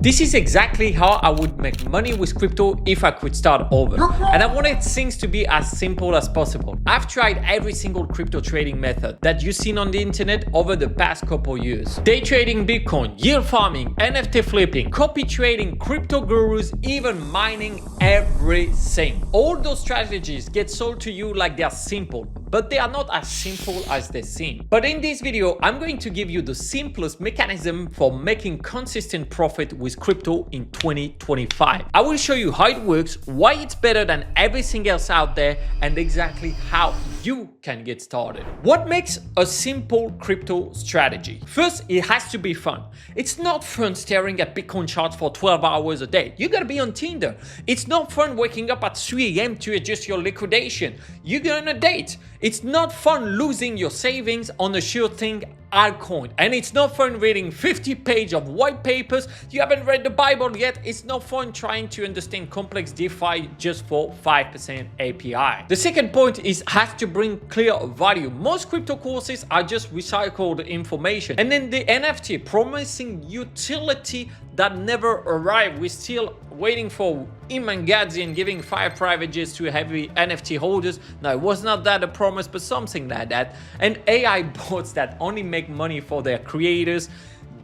This is exactly how I would make money with crypto if I could start over. And I wanted things to be as simple as possible. I've tried every single crypto trading method that you've seen on the internet over the past couple years. Day trading Bitcoin, yield farming, NFT flipping, copy trading, crypto gurus, even mining, everything. All those strategies get sold to you like they're simple, but they are not as simple as they seem. But in this video, I'm going to give you the simplest mechanism for making consistent profit with crypto in 2025. I will show you how it works, why it's better than everything else out there, and exactly how you can get started. What makes a simple crypto strategy? First, it has to be fun. It's not fun staring at Bitcoin charts for 12 hours a day. You gotta be on Tinder. It's not fun waking up at 3 a.m. to adjust your liquidation. You go on a date. It's not fun losing your savings on a sure thing altcoin. And it's not fun reading 50 pages of white papers. You haven't read the Bible yet. It's not fun trying to understand complex DeFi just for 5% API. The second point is has to bring clear value. Most crypto courses are just recycled information. And then the NFT promising utility that never arrived. We're still waiting for Iman Gadzhi giving 5 private jets to heavy NFT holders. Now, it was not that a promise, but something like that. And AI bots that only make money for their creators.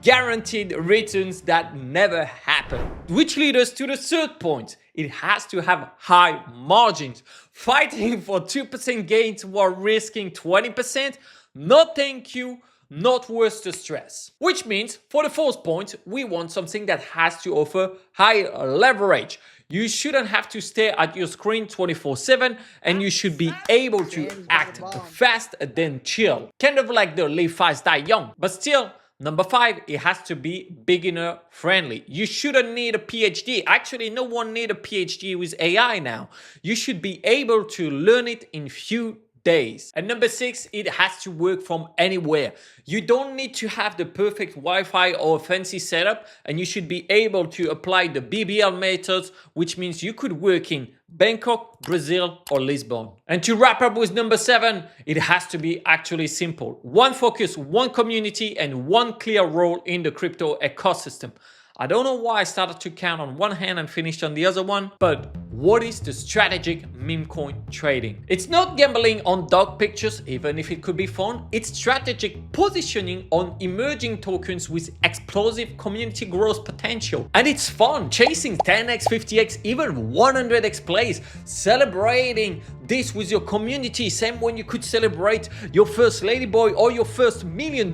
Guaranteed returns that never happen. Which leads us to the third point. It has to have high margins. Fighting for 2% gains while risking 20%? No thank you. Not worth the stress. Which means for the fourth point, we want something that has to offer high leverage. You shouldn't have to stay at your screen 24/7 and you should be able to act fast then chill. Kind of like the live fast, die young. But still, number 5, it has to be beginner friendly. You shouldn't need a PhD. Actually, no one needs a PhD with AI now. You should be able to learn it in few days. And number 6, it has to work from anywhere. You don't need to have the perfect Wi-Fi or fancy setup, and you should be able to apply the BBL methods, which means you could work in Bangkok, Brazil, or Lisbon. And to wrap up with number 7, it has to be actually simple. One focus, one community, and one clear role in the crypto ecosystem. I don't know why I started to count on one hand and finished on the other one, but what is the strategic meme coin trading? It's not gambling on dog pictures, even if it could be fun. It's strategic positioning on emerging tokens with explosive community growth potential. And it's fun, chasing 10x, 50x, even 100x plays, celebrating this with your community, same when you could celebrate your first ladyboy or your first $1 million.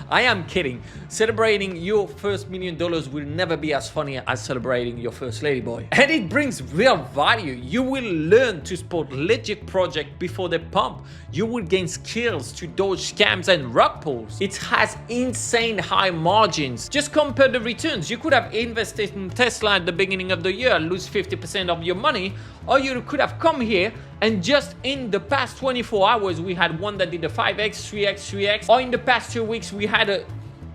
I am kidding. Celebrating your first $1 million will never be as funny as celebrating your first ladyboy. And it brings real value. You will learn to spot legit projects before they pump. You will gain skills to dodge scams and rug pulls. It has insane high margins. Just compare the returns. You could have invested in Tesla at the beginning of the year, lose 50% of your money, or you could have come here and just in the past 24 hours, we had one that did a 5x, 3x, 3x, or in the past 2 weeks, we had a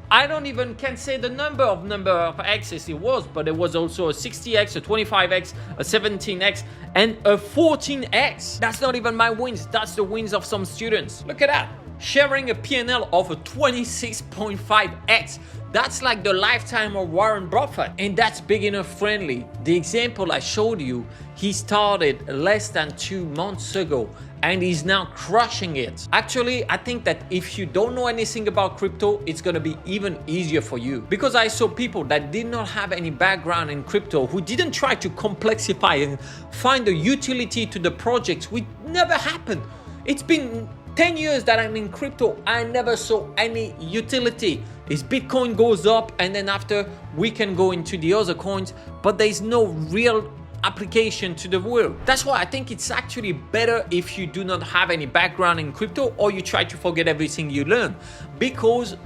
I don't even can say the number of x's it was, but there was also a 60x, a 25x, a 17x, and a 14x. That's not even my wins, that's the wins of some students. Look at that. Sharing a P&L of a 26.5x. That's like the lifetime of Warren Buffett. And that's beginner friendly. The example I showed you, he started less than 2 months ago and he's now crushing it. Actually, I think that if you don't know anything about crypto, it's gonna be even easier for you. Because I saw people that did not have any background in crypto, who didn't try to complexify and find a utility to the projects, which never happened. It's been 10 years that I'm in crypto, I never saw any utility. Is Bitcoin goes up and then after we can go into the other coins, but there is no real application to the world. That's why I think it's actually better if you do not have any background in crypto or you try to forget everything you learn, because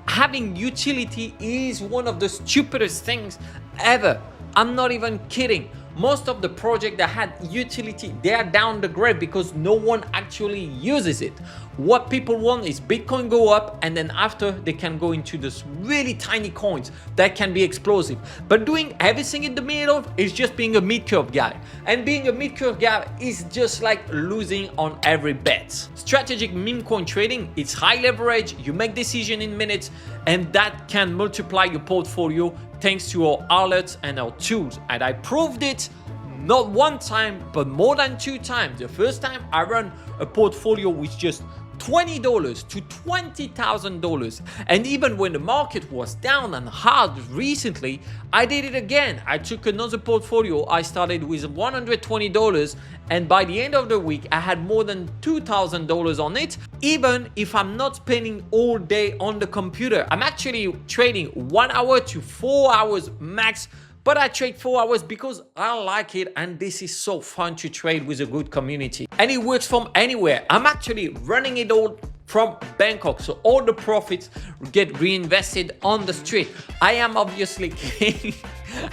having utility is one of the stupidest things ever. I'm not even kidding. Most of the projects that had utility, they are down the grave because no one actually uses it. What people want is Bitcoin go up and then after they can go into this really tiny coins that can be explosive. But doing everything in the middle is just being a mid-curve guy. And being a mid-curve guy is just like losing on every bet. Strategic meme coin trading, it's high leverage, you make decision in minutes, and that can multiply your portfolio thanks to our alerts and our tools. And I proved it not one time, but more than 2 times. The first time I ran a portfolio with just $20 to $20,000. And even when the market was down and hard recently, I did it again. I took another portfolio. I started with $120, and by the end of the week, I had more than $2,000 on it, even if I'm not spending all day on the computer. I'm actually trading 1 hour to 4 hours max, but I trade 4 hours because I like it, and this is so fun to trade with a good community. And it works from anywhere. I'm actually running it all from Bangkok, so all the profits get reinvested on the street. I am obviously kidding.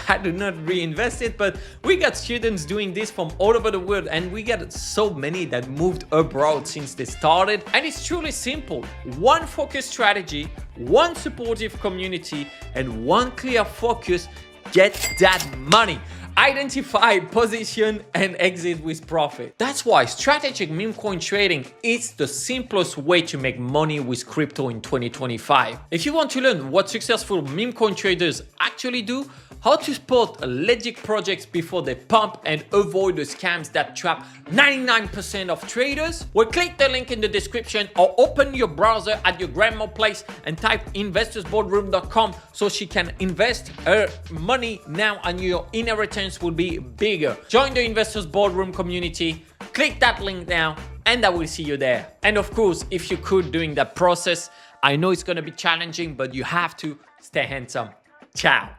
I do not reinvest it, but we got students doing this from all over the world, and we got so many that moved abroad since they started. And it's truly simple. One focused strategy, one supportive community, and one clear focus. Get that money. Identify, position, and exit with profit. That's why strategic meme coin trading is the simplest way to make money with crypto in 2025. If you want to learn what successful meme coin traders actually do, how to spot legit projects before they pump, and avoid the scams that trap 99% of traders, well, click the link in the description or open your browser at your grandma's place and type investorsboardroom.com so she can invest her money now and your inheritance will be bigger. Join the Investors Boardroom community, click that link now, and I will see you there. And of course, if you could during that process, I know it's going to be challenging, but you have to stay handsome. Ciao.